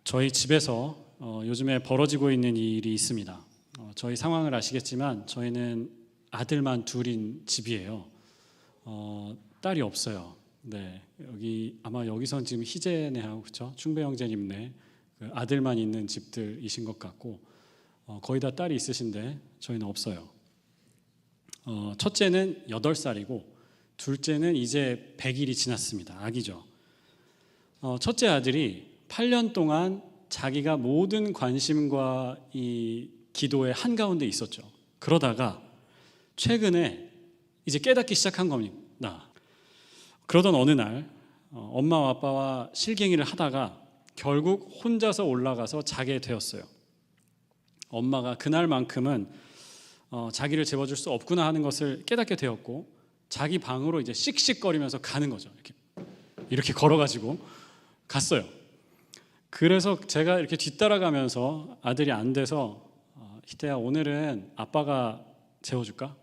저희 집에서 요즘에 벌어지고 있는 일이 있습니다. 저희 상황을 아시겠지만 저희는 아들만 둘인 집이에요. 딸이 없어요. 네, 아마 여기선 지금 희재네하고 그렇죠? 충배 형제님네 그 아들만 있는 집들이신 것 같고 거의 다 딸이 있으신데 저희는 없어요. 첫째는 8살이고 둘째는 이제 100일이 지났습니다. 아기죠. 첫째 아들이 8년 동안 자기가 모든 관심과 이 기도의 한가운데 있었죠. 그러다가 최근에 이제 깨닫기 시작한 겁니다. 그러던 어느 날 엄마와 아빠와 실갱이를 하다가 결국 혼자서 올라가서 자게 되었어요. 엄마가 그날만큼은 자기를 재워줄 수 없구나 하는 것을 깨닫게 되었고 자기 방으로 이제 씩씩거리면서 가는 거죠. 이렇게 걸어가지고 갔어요. 그래서 제가 이렇게 뒤따라가면서 아들이 안 돼서 희태야 오늘은 아빠가 재워줄까?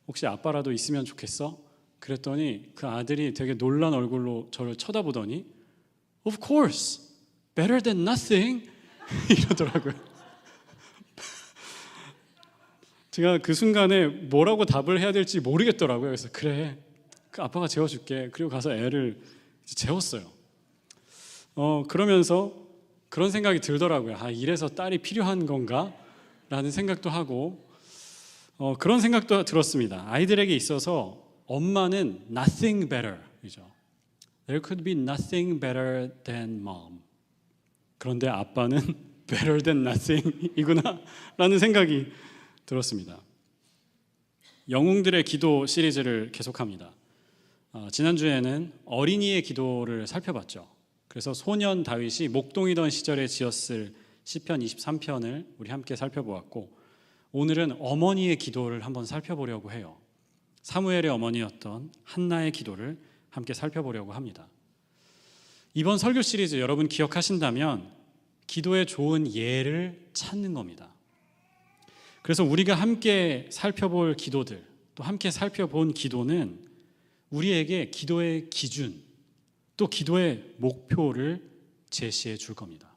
혹시 아빠라도 있으면 좋겠어? 그랬더니 그 아들이 되게 놀란 얼굴로 저를 쳐다보더니 Of course, better than nothing 이러더라고요. 제가 그 순간에 뭐라고 답을 해야 될지 모르겠더라고요. 그래서 그래, 그 아빠가 재워줄게. 그리고 가서 애를 재웠어요. 그러면서 그런 생각이 들더라고요. 이래서 딸이 필요한 건가? 라는 생각도 하고 그런 생각도 들었습니다. 아이들에게 있어서 엄마는 nothing better 이죠. There could be nothing better than mom. 그런데 아빠는 better than nothing 이구나 라는 생각이 들었습니다. 영웅들의 기도 시리즈를 계속합니다. 지난주에는 어린이의 기도를 살펴봤죠. 그래서 소년 다윗이 목동이던 시절에 지었을 시편 23편을 우리 함께 살펴보았고 오늘은 어머니의 기도를 한번 살펴보려고 해요. 사무엘의 어머니였던 한나의 기도를 함께 살펴보려고 합니다. 이번 설교 시리즈 여러분 기억하신다면 기도의 좋은 예를 찾는 겁니다. 그래서 우리가 함께 살펴볼 기도들, 또 함께 살펴본 기도는 우리에게 기도의 기준, 또 기도의 목표를 제시해 줄 겁니다.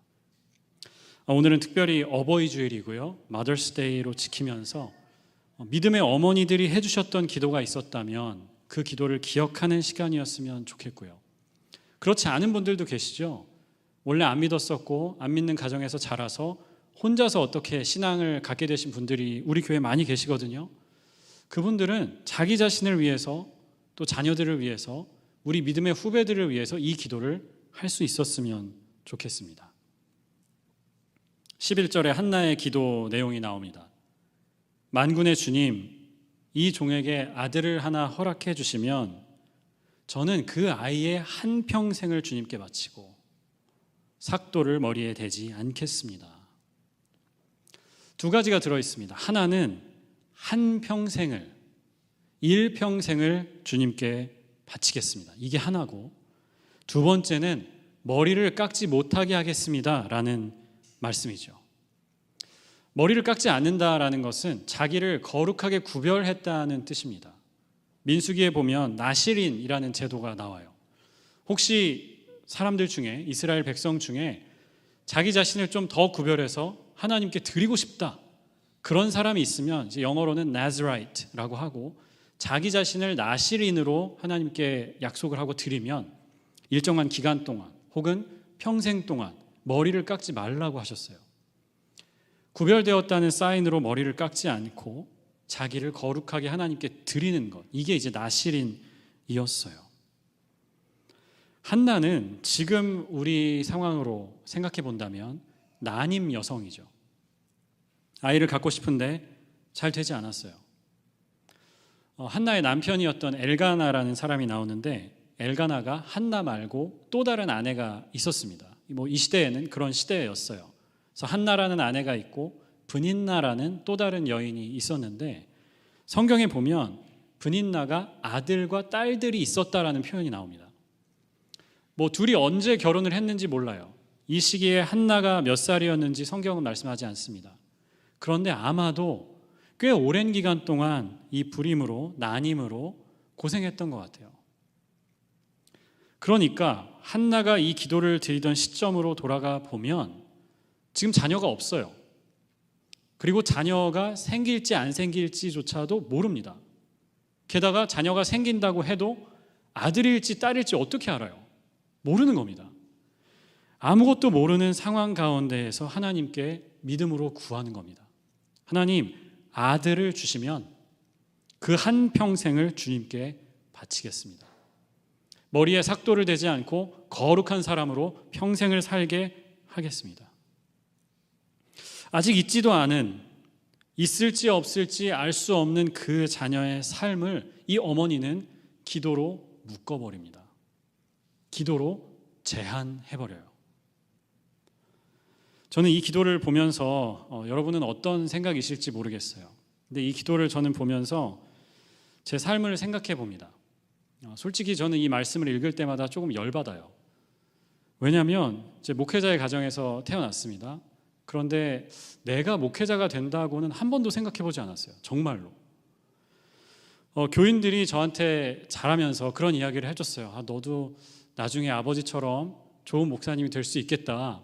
오늘은 특별히 어버이 주일이고요. 마더스 데이로 지키면서 믿음의 어머니들이 해주셨던 기도가 있었다면 그 기도를 기억하는 시간이었으면 좋겠고요. 그렇지 않은 분들도 계시죠. 원래 안 믿었었고 안 믿는 가정에서 자라서 혼자서 어떻게 신앙을 갖게 되신 분들이 우리 교회에 많이 계시거든요. 그분들은 자기 자신을 위해서 또 자녀들을 위해서 우리 믿음의 후배들을 위해서 이 기도를 할 수 있었으면 좋겠습니다. 11절에 한나의 기도 내용이 나옵니다. 만군의 주님, 이 종에게 아들을 하나 허락해 주시면 저는 그 아이의 한평생을 주님께 바치고 삭도를 머리에 대지 않겠습니다. 두 가지가 들어있습니다. 하나는 한평생을, 일평생을 주님께 바치겠습니다. 이게 하나고 두 번째는 머리를 깎지 못하게 하겠습니다 라는 말씀이죠. 머리를 깎지 않는다라는 것은 자기를 거룩하게 구별했다는 뜻입니다. 민수기에 보면 나실인이라는 제도가 나와요. 혹시 사람들 중에 이스라엘 백성 중에 자기 자신을 좀 더 구별해서 하나님께 드리고 싶다 그런 사람이 있으면 이제 영어로는 Nazarite라고 하고 자기 자신을 나실인으로 하나님께 약속을 하고 드리면 일정한 기간 동안 혹은 평생 동안 머리를 깎지 말라고 하셨어요. 구별되었다는 사인으로 머리를 깎지 않고 자기를 거룩하게 하나님께 드리는 것, 이게 이제 나실인이었어요. 한나는 지금 우리 상황으로 생각해 본다면 난임 여성이죠. 아이를 갖고 싶은데 잘 되지 않았어요. 한나의 남편이었던 엘가나라는 사람이 나오는데 엘가나가 한나 말고 또 다른 아내가 있었습니다. 이 시대에는 그런 시대였어요. 그래서 한나라는 아내가 있고 브닌나라는 또 다른 여인이 있었는데 성경에 보면 브닌나가 아들과 딸들이 있었다라는 표현이 나옵니다. 둘이 언제 결혼을 했는지 몰라요. 이 시기에 한나가 몇 살이었는지 성경은 말씀하지 않습니다. 그런데 아마도 꽤 오랜 기간 동안 이 불임으로 난임으로 고생했던 것 같아요. 그러니까 한나가 이 기도를 드리던 시점으로 돌아가 보면 지금 자녀가 없어요. 그리고 자녀가 생길지 안 생길지조차도 모릅니다. 게다가 자녀가 생긴다고 해도 아들일지 딸일지 어떻게 알아요? 모르는 겁니다. 아무것도 모르는 상황 가운데에서 하나님께 믿음으로 구하는 겁니다. 하나님, 아들을 주시면 그 한평생을 주님께 바치겠습니다. 머리에 삭도를 대지 않고 거룩한 사람으로 평생을 살게 하겠습니다. 아직 있지도 않은, 있을지 없을지 알 수 없는 그 자녀의 삶을 이 어머니는 기도로 묶어버립니다. 기도로 제한해버려요. 저는 이 기도를 보면서 여러분은 어떤 생각이실지 모르겠어요. 근데 이 기도를 저는 보면서 제 삶을 생각해 봅니다. 솔직히 저는 이 말씀을 읽을 때마다 조금 열받아요. 왜냐하면 제 목회자의 가정에서 태어났습니다. 그런데 내가 목회자가 된다고는 한 번도 생각해 보지 않았어요. 정말로. 교인들이 저한테 자라면서 그런 이야기를 해줬어요. 너도 나중에 아버지처럼 좋은 목사님이 될 수 있겠다.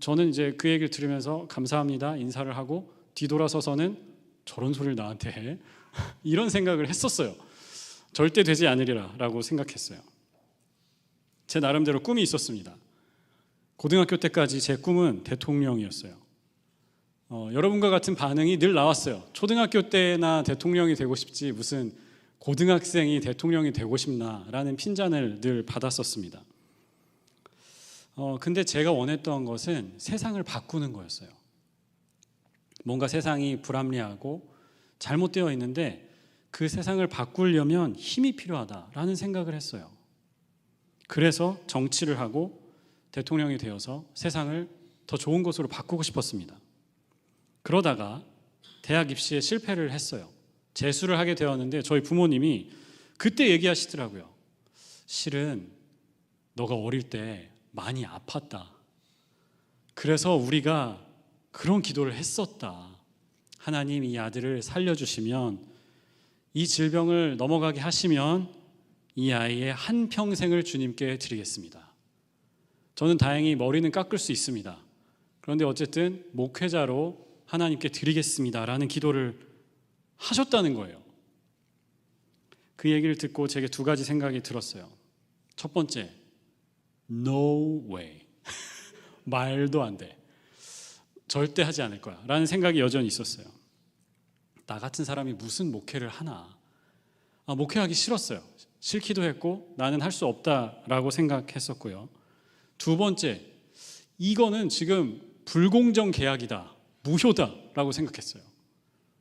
저는 이제 그 얘기를 들으면서 감사합니다 인사를 하고 뒤돌아서서는 저런 소리를 나한테 해? 이런 생각을 했었어요. 절대 되지 않으리라 라고 생각했어요. 제 나름대로 꿈이 있었습니다. 고등학교 때까지 제 꿈은 대통령이었어요. 여러분과 같은 반응이 늘 나왔어요. 초등학교 때나 대통령이 되고 싶지 무슨 고등학생이 대통령이 되고 싶나 라는 핀잔을 늘 받았었습니다. 근데 제가 원했던 것은 세상을 바꾸는 거였어요. 뭔가 세상이 불합리하고 잘못되어 있는데 그 세상을 바꾸려면 힘이 필요하다라는 생각을 했어요. 그래서 정치를 하고 대통령이 되어서 세상을 더 좋은 곳으로 바꾸고 싶었습니다. 그러다가 대학 입시에 실패를 했어요. 재수를 하게 되었는데 저희 부모님이 그때 얘기하시더라고요. 실은 너가 어릴 때 많이 아팠다. 그래서 우리가 그런 기도를 했었다. 하나님 이 아들을 살려주시면 이 질병을 넘어가게 하시면 이 아이의 한평생을 주님께 드리겠습니다. 저는 다행히 머리는 깎을 수 있습니다. 그런데 어쨌든 목회자로 하나님께 드리겠습니다라는 기도를 하셨다는 거예요. 그 얘기를 듣고 제게 두 가지 생각이 들었어요. 첫 번째, No way. 말도 안 돼. 절대 하지 않을 거야 라는 생각이 여전히 있었어요. 나 같은 사람이 무슨 목회를 하나. 목회하기 싫었어요. 싫기도 했고 나는 할 수 없다라고 생각했었고요. 두 번째, 이거는 지금 불공정 계약이다, 무효다라고 생각했어요.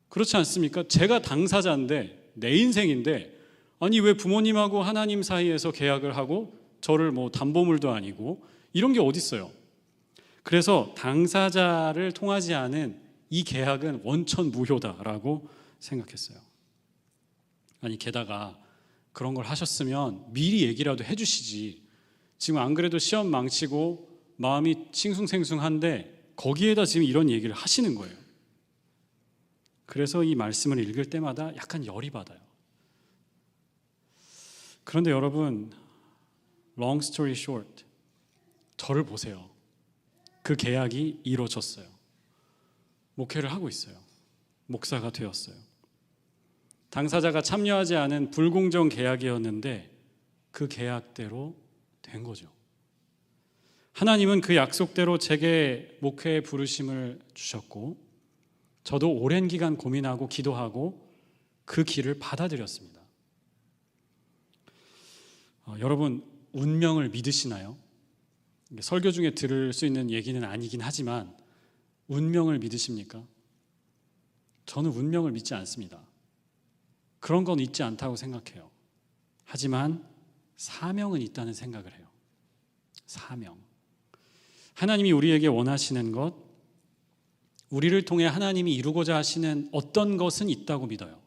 그렇지 않습니까? 제가 당사자인데 내 인생인데 아니 왜 부모님하고 하나님 사이에서 계약을 하고 저를 뭐 담보물도 아니고 이런 게 어디 있어요? 그래서 당사자를 통하지 않은 이 계약은 원천 무효다라고 생각했어요. 아니 게다가 그런 걸 하셨으면 미리 얘기라도 해주시지. 지금 안 그래도 시험 망치고 마음이 싱숭생숭한데 거기에다 지금 이런 얘기를 하시는 거예요. 그래서 이 말씀을 읽을 때마다 약간 열이 받아요. 그런데 여러분, long story short, 저를 보세요. 그 계약이 이루어졌어요. 목회를 하고 있어요. 목사가 되었어요. 당사자가 참여하지 않은 불공정 계약이었는데 그 계약대로 된 거죠. 하나님은 그 약속대로 제게 목회의 부르심을 주셨고 저도 오랜 기간 고민하고 기도하고 그 길을 받아들였습니다. 여러분, 운명을 믿으시나요? 설교 중에 들을 수 있는 얘기는 아니긴 하지만 운명을 믿으십니까? 저는 운명을 믿지 않습니다. 그런 건 있지 않다고 생각해요. 하지만 사명은 있다는 생각을 해요. 사명. 하나님이 우리에게 원하시는 것, 우리를 통해 하나님이 이루고자 하시는 어떤 것은 있다고 믿어요.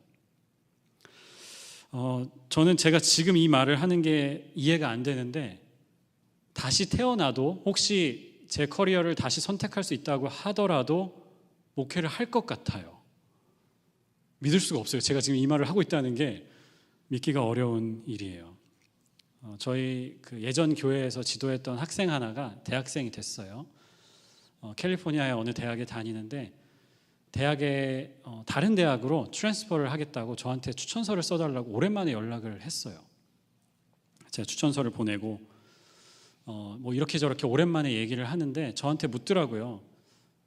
저는 제가 지금 이 말을 하는 게 이해가 안 되는데 다시 태어나도 혹시 제 커리어를 다시 선택할 수 있다고 하더라도 목회를 할 것 같아요. 믿을 수가 없어요. 제가 지금 이 말을 하고 있다는 게 믿기가 어려운 일이에요. 저희 그 예전 교회에서 지도했던 학생 하나가 대학생이 됐어요. 캘리포니아의 어느 대학에 다니는데 대학에 다른 대학으로 트랜스퍼를 하겠다고 저한테 추천서를 써달라고 오랜만에 연락을 했어요. 제가 추천서를 보내고 뭐 이렇게 저렇게 오랜만에 얘기를 하는데 저한테 묻더라고요.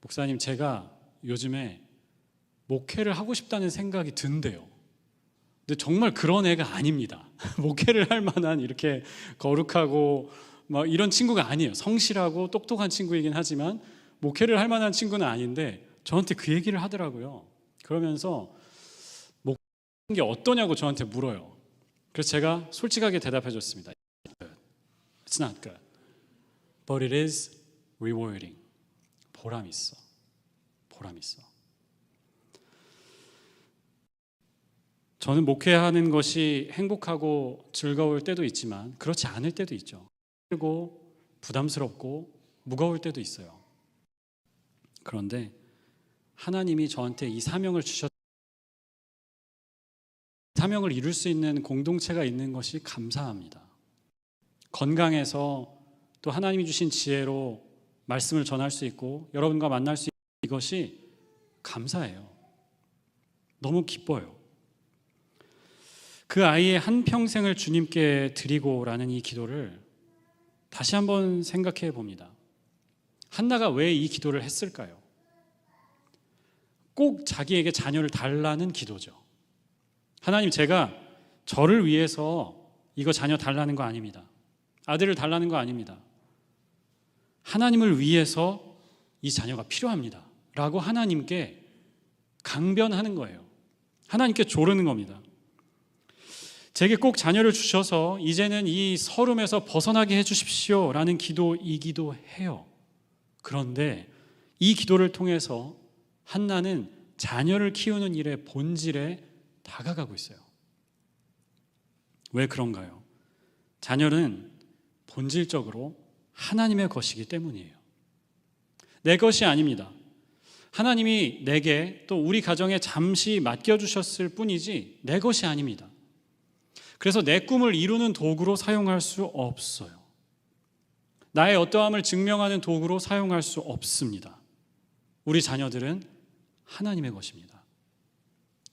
목사님, 제가 요즘에 목회를 하고 싶다는 생각이 든대요. 근데 정말 그런 애가 아닙니다. 목회를 할 만한 이렇게 거룩하고 막 이런 친구가 아니에요. 성실하고 똑똑한 친구이긴 하지만 목회를 할 만한 친구는 아닌데 저한테 그 얘기를 하더라고요. 그러면서 목회하는 게 어떠냐고 저한테 물어요. 그래서 제가 솔직하게 대답해 줬습니다. It's not good, but it is rewarding. 보람 있어. 보람 있어. 저는 목회하는 것이 행복하고 즐거울 때도 있지만 그렇지 않을 때도 있죠. 힘들고 부담스럽고 무거울 때도 있어요. 그런데 하나님이 저한테 이 사명을 사명을 이룰 수 있는 공동체가 있는 것이 감사합니다. 건강해서 또 하나님이 주신 지혜로 말씀을 전할 수 있고 여러분과 만날 수 있는 이것이 감사해요. 너무 기뻐요. 그 아이의 한평생을 주님께 드리고라는 이 기도를 다시 한번 생각해 봅니다. 한나가 왜 이 기도를 했을까요? 꼭 자기에게 자녀를 달라는 기도죠. 하나님, 제가 저를 위해서 이거 자녀 달라는 거 아닙니다. 아들을 달라는 거 아닙니다. 하나님을 위해서 이 자녀가 필요합니다 라고 하나님께 강변하는 거예요. 하나님께 조르는 겁니다. 제게 꼭 자녀를 주셔서 이제는 이 서름에서 벗어나게 해주십시오 라는 기도이기도 해요. 그런데 이 기도를 통해서 한나는 자녀를 키우는 일의 본질에 다가가고 있어요. 왜 그런가요? 자녀는 본질적으로 하나님의 것이기 때문이에요. 내 것이 아닙니다. 하나님이 내게 또 우리 가정에 잠시 맡겨주셨을 뿐이지 내 것이 아닙니다. 그래서 내 꿈을 이루는 도구로 사용할 수 없어요. 나의 어떠함을 증명하는 도구로 사용할 수 없습니다. 우리 자녀들은 하나님의 것입니다.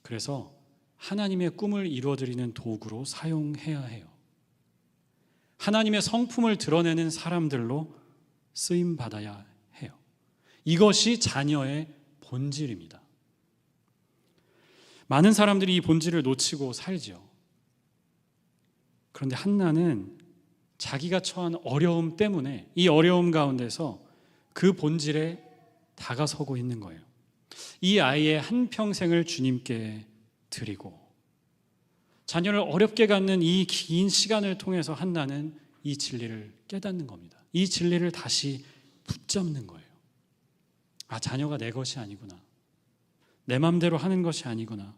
그래서 하나님의 꿈을 이루어드리는 도구로 사용해야 해요. 하나님의 성품을 드러내는 사람들로 쓰임받아야 해요. 이것이 자녀의 본질입니다. 많은 사람들이 이 본질을 놓치고 살죠. 그런데 한나는 자기가 처한 어려움 때문에 이 어려움 가운데서 그 본질에 다가서고 있는 거예요. 이 아이의 한평생을 주님께 드리고 자녀를 어렵게 갖는 이 긴 시간을 통해서 한나는 이 진리를 깨닫는 겁니다. 이 진리를 다시 붙잡는 거예요. 아, 자녀가 내 것이 아니구나. 내 마음대로 하는 것이 아니구나.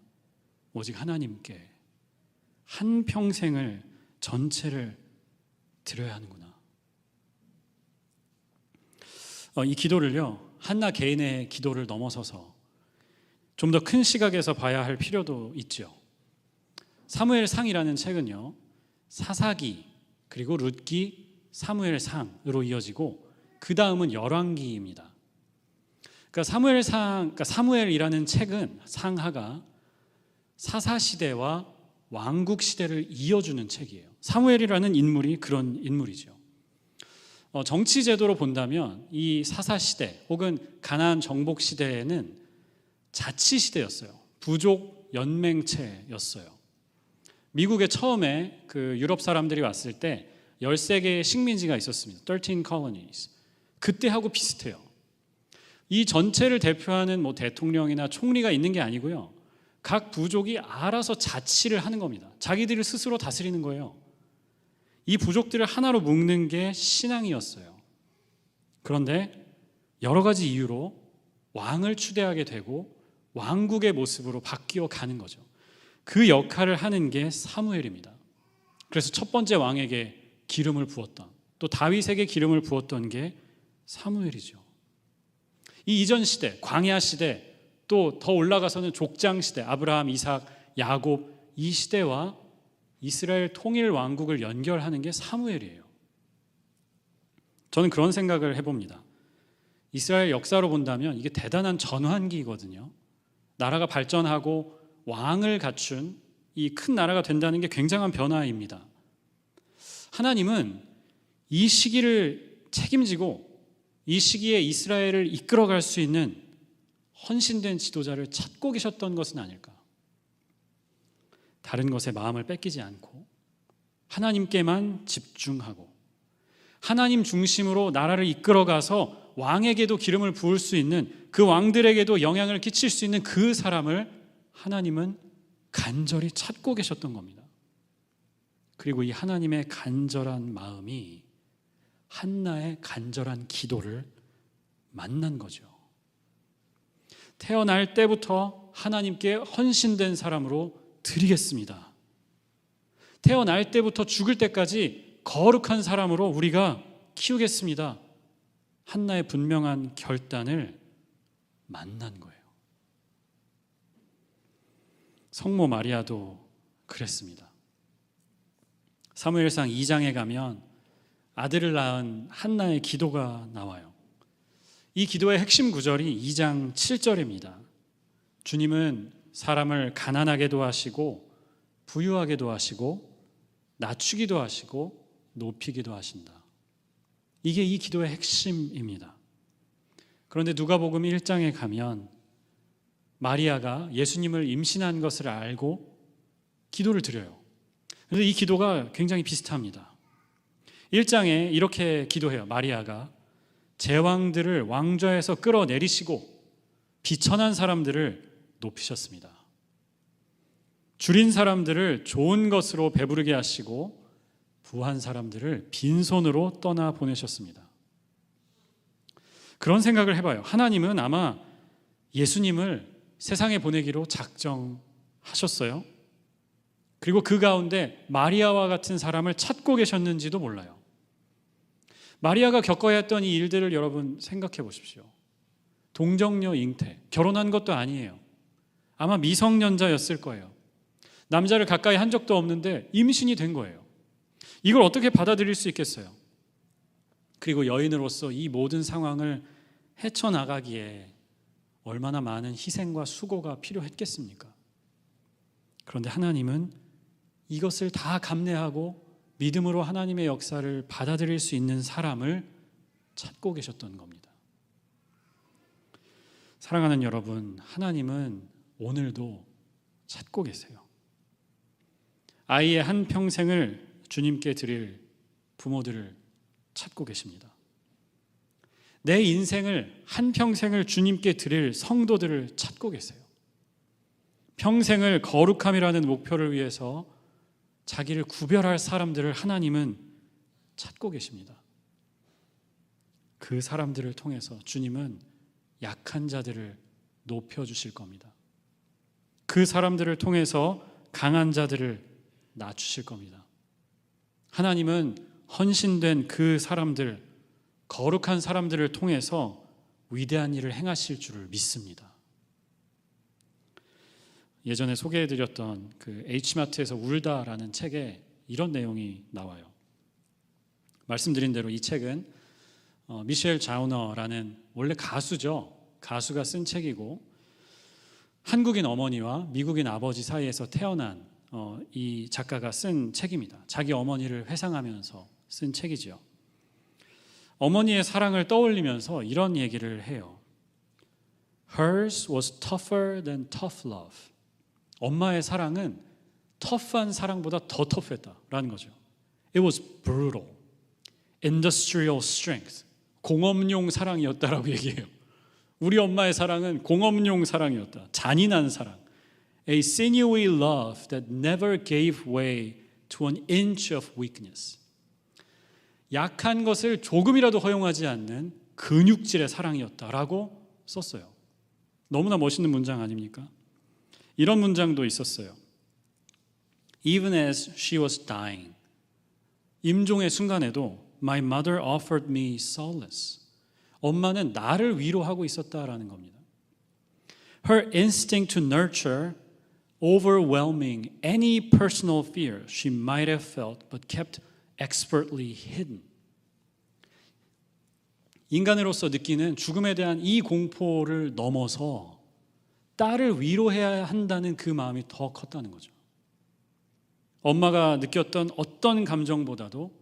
오직 하나님께 한평생을 전체를 드려야 하는구나. 이 기도를요, 한나 개인의 기도를 넘어서서 좀 더 큰 시각에서 봐야 할 필요도 있죠. 사무엘상이라는 책은요, 사사기, 그리고 룻기, 사무엘상으로 이어지고 그 다음은 열왕기입니다. 그러니까 사무엘이라는 책은 상하가 사사시대와 왕국시대를 이어주는 책이에요. 사무엘이라는 인물이 그런 인물이죠. 정치제도로 본다면 이 사사시대 혹은 가나안 정복시대에는 자치시대였어요. 부족 연맹체였어요. 미국에 처음에 그 유럽 사람들이 왔을 때 13개의 식민지가 있었습니다. 13 colonies. 그때하고 비슷해요. 이 전체를 대표하는 뭐 대통령이나 총리가 있는 게 아니고요. 각 부족이 알아서 자치를 하는 겁니다. 자기들을 스스로 다스리는 거예요. 이 부족들을 하나로 묶는 게 신앙이었어요. 그런데 여러 가지 이유로 왕을 추대하게 되고 왕국의 모습으로 바뀌어 가는 거죠. 그 역할을 하는 게 사무엘입니다. 그래서 첫 번째 왕에게 기름을 부었던, 또 다윗에게 기름을 부었던 게 사무엘이죠. 이 이전 시대, 광야 시대, 또 더 올라가서는 족장 시대, 아브라함, 이삭, 야곱, 이 시대와 이스라엘 통일 왕국을 연결하는 게 사무엘이에요. 저는 그런 생각을 해봅니다. 이스라엘 역사로 본다면 이게 대단한 전환기거든요. 나라가 발전하고 왕을 갖춘 이 큰 나라가 된다는 게 굉장한 변화입니다. 하나님은 이 시기를 책임지고 이 시기에 이스라엘을 이끌어갈 수 있는 헌신된 지도자를 찾고 계셨던 것은 아닐까. 다른 것에 마음을 뺏기지 않고 하나님께만 집중하고 하나님 중심으로 나라를 이끌어가서 왕에게도 기름을 부을 수 있는, 그 왕들에게도 영향을 끼칠 수 있는 그 사람을 하나님은 간절히 찾고 계셨던 겁니다. 그리고 이 하나님의 간절한 마음이 한나의 간절한 기도를 만난 거죠. 태어날 때부터 하나님께 헌신된 사람으로 드리겠습니다. 태어날 때부터 죽을 때까지 거룩한 사람으로 우리가 키우겠습니다. 한나의 분명한 결단을 만난 거예요. 성모 마리아도 그랬습니다. 사무엘상 2장에 가면 아들을 낳은 한나의 기도가 나와요. 이 기도의 핵심 구절이 2장 7절입니다. 주님은 사람을 가난하게도 하시고 부유하게도 하시고 낮추기도 하시고 높이기도 하신다. 이게 이 기도의 핵심입니다. 그런데 누가복음 1장에 가면 마리아가 예수님을 임신한 것을 알고 기도를 드려요. 그래서 이 기도가 굉장히 비슷합니다. 1장에 이렇게 기도해요. 마리아가 제왕들을 왕좌에서 끌어내리시고 비천한 사람들을 높이셨습니다. 줄인 사람들을 좋은 것으로 배부르게 하시고 부한 사람들을 빈손으로 떠나 보내셨습니다. 그런 생각을 해봐요. 하나님은 아마 예수님을 세상에 보내기로 작정하셨어요. 그리고 그 가운데 마리아와 같은 사람을 찾고 계셨는지도 몰라요. 마리아가 겪어야 했던 이 일들을 여러분 생각해 보십시오. 동정녀 잉태, 결혼한 것도 아니에요. 아마 미성년자였을 거예요. 남자를 가까이 한 적도 없는데 임신이 된 거예요. 이걸 어떻게 받아들일 수 있겠어요? 그리고 여인으로서 이 모든 상황을 헤쳐나가기에 얼마나 많은 희생과 수고가 필요했겠습니까? 그런데 하나님은 이것을 다 감내하고 믿음으로 하나님의 역사를 받아들일 수 있는 사람을 찾고 계셨던 겁니다. 사랑하는 여러분, 하나님은 오늘도 찾고 계세요. 아이의 한 평생을 주님께 드릴 부모들을 찾고 계십니다. 내 인생을 한 평생을 주님께 드릴 성도들을 찾고 계세요. 평생을 거룩함이라는 목표를 위해서 자기를 구별할 사람들을 하나님은 찾고 계십니다. 그 사람들을 통해서 주님은 약한 자들을 높여주실 겁니다. 그 사람들을 통해서 강한 자들을 낮추실 겁니다. 하나님은 헌신된 그 사람들, 거룩한 사람들을 통해서 위대한 일을 행하실 줄을 믿습니다. 예전에 소개해드렸던 그 H마트에서 울다라는 책에 이런 내용이 나와요. 말씀드린 대로 이 책은 미셸 자우너라는 원래 가수죠. 가수가 쓴 책이고 한국인 어머니와 미국인 아버지 사이에서 태어난 이 작가가 쓴 책입니다. 자기 어머니를 회상하면서 쓴 책이죠. 어머니의 사랑을 떠올리면서 이런 얘기를 해요. Hers was tougher than tough love. 엄마의 사랑은 터프한 사랑보다 더 터프했다라는 거죠. It was brutal, industrial strength. 공업용 사랑이었다라고 얘기해요. 우리 엄마의 사랑은 공업용 사랑이었다. 잔인한 사랑. A sinewy love that never gave way to an inch of weakness. 약한 것을 조금이라도 허용하지 않는 근육질의 사랑이었다라고 썼어요. 너무나 멋있는 문장 아닙니까? 이런 문장도 있었어요. Even as she was dying, 임종의 순간에도 My mother offered me solace. 엄마는 나를 위로하고 있었다라는 겁니다. Her instinct to nurture overwhelming any personal fear she might have felt but kept expertly hidden. 인간으로서 느끼는 죽음에 대한 이 공포를 넘어서 딸을 위로해야 한다는 그 마음이 더 컸다는 거죠. 엄마가 느꼈던 어떤 감정보다도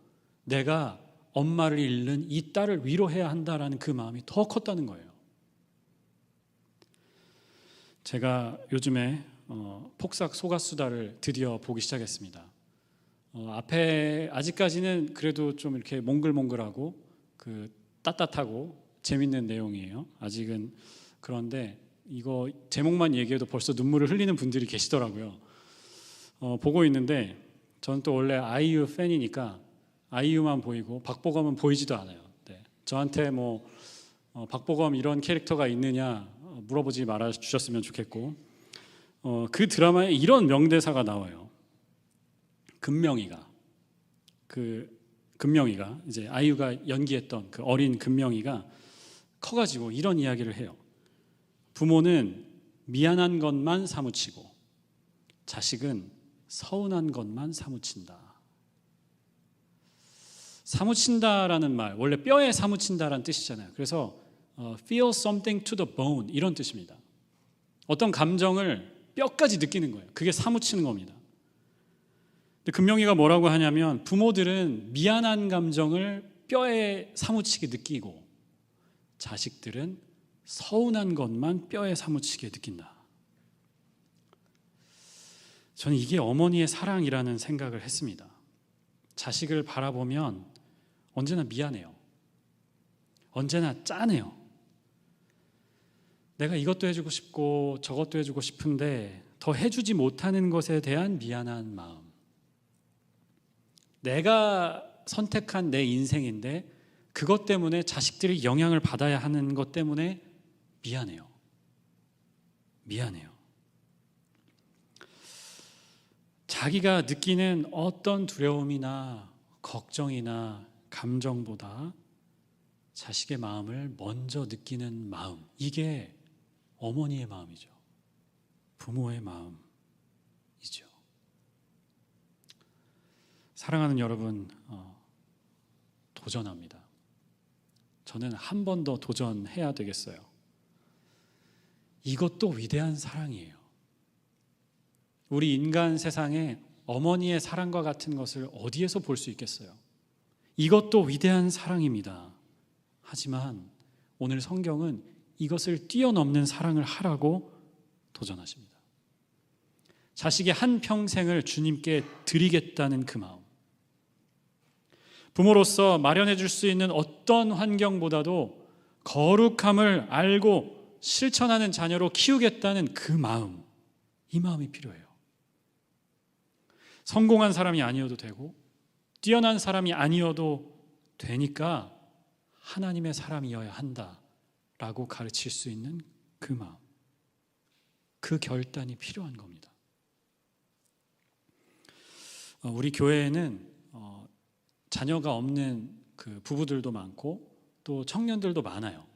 내가 엄마를 잃는 이 딸을 위로해야 한다라는 그 마음이 더 컸다는 거예요. 제가 요즘에 폭삭 소가수다를 드디어 보기 시작했습니다. 앞에 아직까지는 그래도 좀 이렇게 몽글몽글하고 그 따뜻하고 재밌는 내용이에요. 아직은. 그런데 이거 제목만 얘기해도 벌써 눈물을 흘리는 분들이 계시더라고요. 보고 있는데 저는 또 원래 아이유 팬이니까 아이유만 보이고 박보검은 보이지도 않아요. 네. 저한테 뭐 박보검 이런 캐릭터가 있느냐 물어보지 말아 주셨으면 좋겠고, 그 드라마에 이런 명대사가 나와요. 금명이가 이제 아이유가 연기했던 그 어린 금명이가 커가지고 이런 이야기를 해요. 부모는 미안한 것만 사무치고 자식은 서운한 것만 사무친다. 사무친다라는 말, 원래 뼈에 사무친다라는 뜻이잖아요. 그래서 feel something to the bone 이런 뜻입니다. 어떤 감정을 뼈까지 느끼는 거예요. 그게 사무치는 겁니다. 근데 금명이가 뭐라고 하냐면 부모들은 미안한 감정을 뼈에 사무치게 느끼고 자식들은 서운한 것만 뼈에 사무치게 느낀다. 저는 이게 어머니의 사랑이라는 생각을 했습니다. 자식을 바라보면 언제나 미안해요. 언제나 짠해요. 내가 이것도 해주고 싶고 저것도 해주고 싶은데 더 해주지 못하는 것에 대한 미안한 마음. 내가 선택한 내 인생인데 그것 때문에 자식들이 영향을 받아야 하는 것 때문에 미안해요. 미안해요. 자기가 느끼는 어떤 두려움이나 걱정이나 감정보다 자식의 마음을 먼저 느끼는 마음, 이게 어머니의 마음이죠. 부모의 마음이죠. 사랑하는 여러분, 도전합니다. 저는 한 번 더 도전해야 되겠어요. 이것도 위대한 사랑이에요. 우리 인간 세상에 어머니의 사랑과 같은 것을 어디에서 볼 수 있겠어요? 이것도 위대한 사랑입니다. 하지만 오늘 성경은 이것을 뛰어넘는 사랑을 하라고 도전하십니다. 자식의 한 평생을 주님께 드리겠다는 그 마음. 부모로서 마련해 줄 수 있는 어떤 환경보다도 거룩함을 알고 실천하는 자녀로 키우겠다는 그 마음, 이 마음이 필요해요. 성공한 사람이 아니어도 되고 뛰어난 사람이 아니어도 되니까 하나님의 사람이어야 한다라고 가르칠 수 있는 그 마음, 그 결단이 필요한 겁니다. 우리 교회에는 자녀가 없는 그 부부들도 많고 또 청년들도 많아요.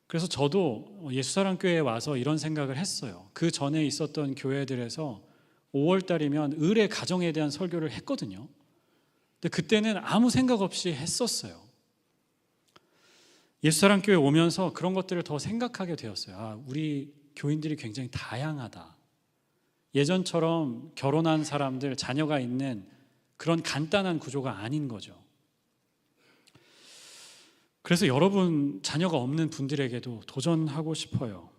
그래서 저도 예수사랑교회에 와서 이런 생각을 했어요. 그 전에 있었던 교회들에서 5월 달이면 을의 가정에 대한 설교를 했거든요. 근데 그때는 아무 생각 없이 했었어요. 예수사랑교회 오면서 그런 것들을 더 생각하게 되었어요. 아, 우리 교인들이 굉장히 다양하다. 예전처럼 결혼한 사람들, 자녀가 있는 그런 간단한 구조가 아닌 거죠. 그래서 여러분 자녀가 없는 분들에게도 도전하고 싶어요.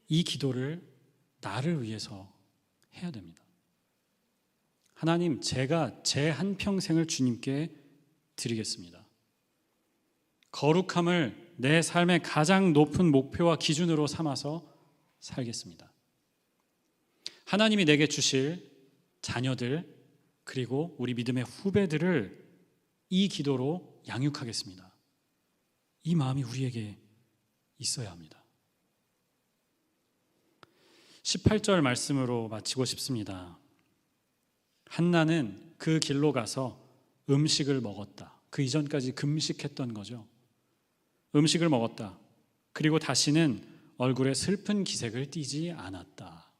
이 기도를 나를 위해서 해야 됩니다. 하나님, 제가 제 한평생을 주님께 드리겠습니다. 거룩함을 내 삶의 가장 높은 목표와 기준으로 삼아서 살겠습니다. 하나님이 내게 주실 자녀들 그리고 우리 믿음의 후배들을 이 기도로 양육하겠습니다. 이 마음이 우리에게 있어야 합니다. 18절 말씀으로 마치고 싶습니다. 한나는 그 길로 가서 음식을 먹었다. 그 이전까지 금식했던 거죠. 음식을 먹었다. 그리고 다시는 얼굴에 슬픈 기색을 띠지 않았다.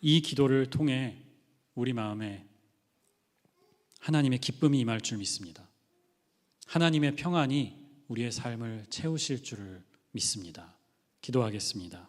이 기도를 통해 우리 마음에 하나님의 기쁨이 임할 줄 믿습니다. 하나님의 평안이 우리의 삶을 채우실 줄을 믿습니다. 기도하겠습니다.